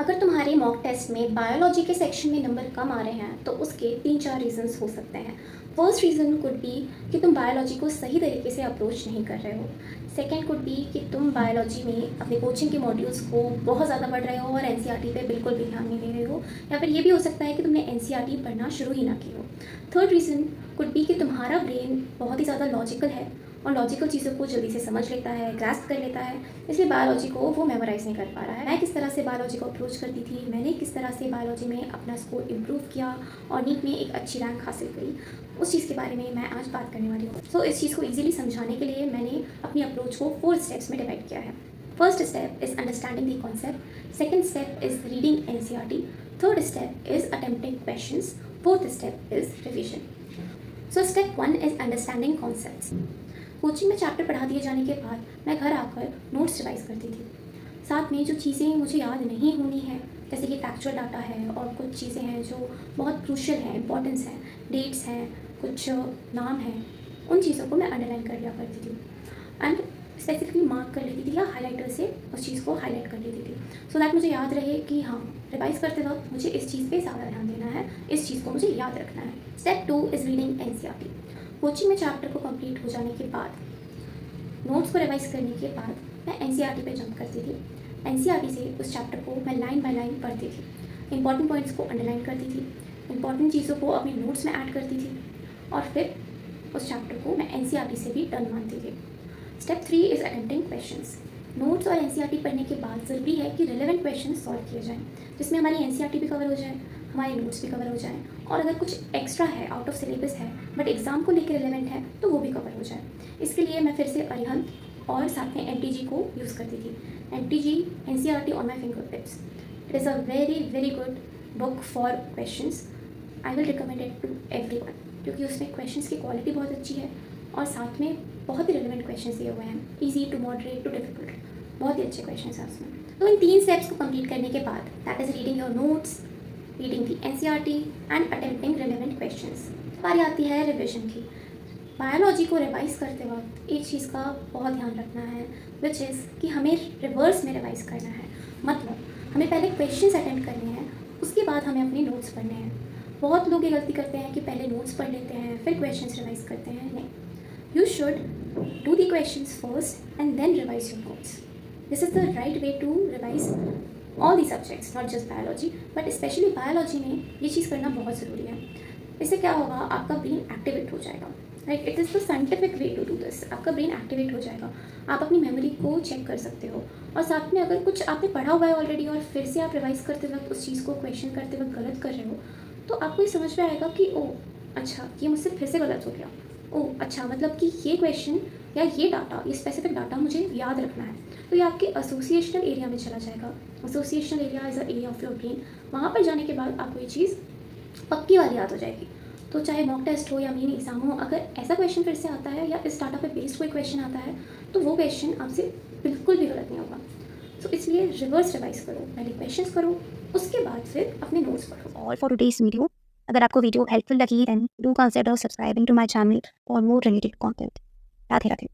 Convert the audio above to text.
अगर तुम्हारे mock test में बायोलॉजी के सेक्शन में नंबर कम आ रहे हैं तो उसके 3-4 रीजंस हो सकते हैं। फर्स्ट रीज़न कुड बी कि तुम बायोलॉजी को सही तरीके से अप्रोच नहीं कर रहे हो। सेकंड कुड बी कि तुम बायोलॉजी में अपने कोचिंग के मॉड्यूल्स को बहुत ज़्यादा पढ़ रहे हो और एनसीईआरटी पे बिल्कुल भी ध्यान नहीं दे रहे हो, या फिर ये भी हो सकता है कि तुमने एनसीईआरटी पढ़ना शुरू ही ना की हो। थर्ड रीज़न कुड बी कि तुम्हारा ब्रेन बहुत ही ज़्यादा लॉजिकल है और लॉजिकल चीज़ों को जल्दी से समझ लेता है, ग्रास्प कर लेता है, इसलिए बायोलॉजी को वो मेमोराइज़ नहीं कर पा रहा है। मैं किस तरह से बायोलॉजी को अप्रोच करती थी, मैंने किस तरह से बायोलॉजी में अपना स्कोर इम्प्रूव किया और नीट में एक अच्छी रैंक हासिल करी, उस चीज़ के बारे में मैं आज बात करने वाली हूँ। सो इस चीज़ को ईजिली समझाने के लिए मैंने अपनी अप्रोच को 4 स्टेप्स में डिवाइड किया है। First step is understanding the concept, second step is reading NCERT, third step is attempting questions, fourth step is revision. So step 1 is understanding concepts. Coaching में चैप्टर पढ़ा दिए जाने के बाद मैं घर आकर नोट्स रिवाइज करती थी। साथ में जो चीज़ें मुझे याद नहीं होनी है, जैसे कि फैक्चुअल डाटा है और कुछ चीज़ें हैं जो बहुत क्रूशियल हैं, इंपॉर्टेंस हैं, डेट्स हैं, कुछ नाम हैं, उन चीज़ों को मैं अंडरलाइन कर लिया करती थी एंड स्पेसिफिकली मार्क कर लेती थी या हाइलाइटर से उस चीज़ को हाईलाइट कर लेती थी, सो दैट मुझे याद रहे कि हाँ, रिवाइज करते वक्त मुझे इस चीज़ पे ज़्यादा ध्यान देना है, इस चीज़ को मुझे याद रखना है। Step 2 is reading NCERT. Coaching में चैप्टर को कंप्लीट हो जाने के बाद, नोट्स को रिवाइज करने के बाद मैं एनसीईआरटी पे जंप करती थी। एनसीईआरटी से उस चैप्टर को मैं लाइन बाय लाइन पढ़ती थी, इंपॉर्टेंट पॉइंट्स को अंडरलाइन करती थी, इंपॉर्टेंट चीज़ों को अपने नोट्स में ऐड करती थी और फिर उस चैप्टर को मैं एनसीईआरटी से भी डन मानती थी। Step 3 is attempting questions. Notes और एनसीईआरटी पढ़ने के बाद ज़रूरी है कि रिलेवेंट क्वेश्चन सॉल्व किए जाएँ, जिसमें हमारी एनसीईआरटी भी कवर हो जाए, हमारे नोट्स भी कवर हो जाएँ, और अगर कुछ एक्स्ट्रा है, आउट ऑफ सिलेबस है बट एग्ज़ाम को लेकर रिलेवेंट है तो वो भी कवर हो जाए। इसके लिए मैं फिर से अरिहंत और साथ में एमटीजी को यूज़ करती थी। MTG NCERT on my fingertips. It is a very good book for questions. I will recommend it to everyone, क्योंकि उसमें क्वेश्चंस की क्वालिटी बहुत अच्छी है और साथ में बहुत ही रिलेवेंट क्वेश्चंस दिए हुए हैं, easy to moderate to difficult, बहुत ही अच्छे क्वेश्चंस हैं उसमें। तो इन 3 स्टेप्स को कंप्लीट करने के बाद, that is reading your notes, reading the NCERT and attempting relevant questions, बारी आती है रिविजन की। बायोलॉजी को रिवाइज करते वक्त एक चीज़ का बहुत ध्यान रखना है, विच इज़ कि हमें रिवर्स में रिवाइज करना है। मतलब हमें पहले क्वेश्चंस अटेम्प्ट करने हैं, उसके बाद हमें अपने नोट्स पढ़ने हैं। बहुत लोग ये गलती करते हैं कि पहले नोट्स पढ़ लेते हैं फिर क्वेश्चंस रिवाइज करते हैं। नहीं, you should do the questions first and then revise your notes. This is the right way to revise all the subjects, not just biology, but especially biology में ये चीज़ करना बहुत ज़रूरी है। इससे क्या होगा, आपका ब्रेन एक्टिवेट हो जाएगा। Right, it is the scientific way to do this. आपका ब्रेन एक्टिवेट हो जाएगा, आप अपनी मेमोरी को चेक कर सकते हो, और साथ में अगर कुछ आपने पढ़ा हुआ है ऑलरेडी और फिर से आप रिवाइज करते वक्त उस चीज़ को क्वेश्चन करते वक्त गलत कर रहे हो, तो आपको ये समझ में आएगा कि ओ अच्छा, ये मुझसे फिर से गलत हो गया। ओह अच्छा, मतलब कि ये क्वेश्चन या ये डाटा, ये स्पेसिफिक डाटा मुझे याद रखना है, तो ये आपके एसोसिएशनल एरिया में चला जाएगा। Associational area is a area of your brain. वहाँ पर जाने के बाद आपको ये चीज़ पक्की वाली याद हो जाएगी। तो चाहे मॉक टेस्ट हो या मेन एग्जाम हो, अगर ऐसा क्वेश्चन फिर से आता है या इस डाटा पे बेस्ड कोई क्वेश्चन आता है, तो वो क्वेश्चन आपसे बिल्कुल भी गलत नहीं होगा। तो इसलिए रिवर्स रिवाइज करो, पहले क्वेश्चंस करो, उसके बाद फिर अपने नोट्स पढ़ो। All for today's video. अगर आपको वीडियो हेल्पफुल लगी then do consider subscribing to my channel for more related content. Radhe Radhe.